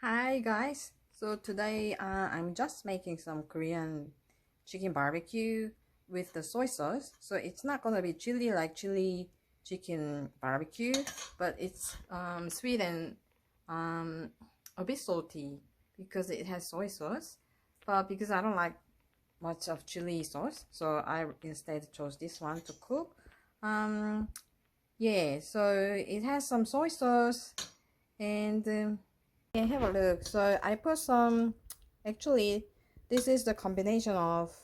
Hi guys, so today I'm just making some Korean chicken barbecue with the soy sauce. So it's not gonna be chili like chili chicken barbecue, but it's sweet and um, a bit salty because it has soy sauce. But because I don't like much of chili sauce, so I instead chose this one to cook. Um, yeah, so it has some soy sauce and yeah, have a look. So I put some, actually, this is the combination of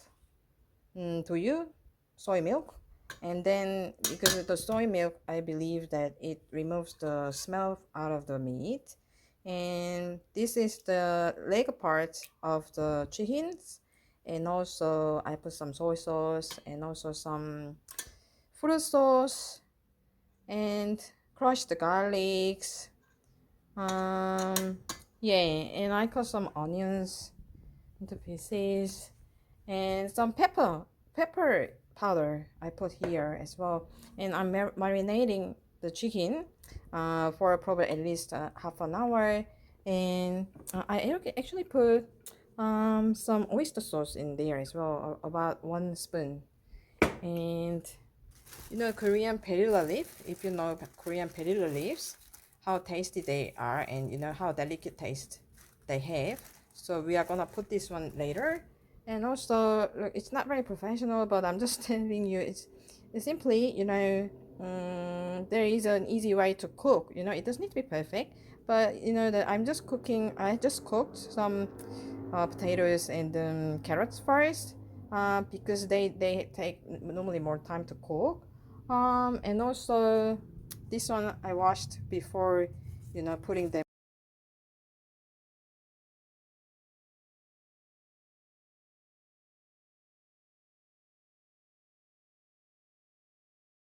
toyu, soy milk, and then because of the soy milk, I believe that it removes the smell out of the meat. And this is the leg part of the chickens. And also I put some soy sauce and also some fruit sauce and crushed the garlics. Um, yeah, and I cut some onions into pieces and some pepper powder I put here as well. And I'm marinating the chicken for probably at least half an hour. And I actually put some oyster sauce in there as well, about 1 spoon. And Korean perilla leaf, if you know Korean perilla leaves, how tasty they are and how delicate taste they have. So we are gonna put this one later. And also, look, it's not very professional, but I'm just telling you, it's simply, there is an easy way to cook. It doesn't need to be perfect, but that I'm just cooking. I just cooked some potatoes and carrots first, because they take normally more time to cook. And also this one I washed before putting them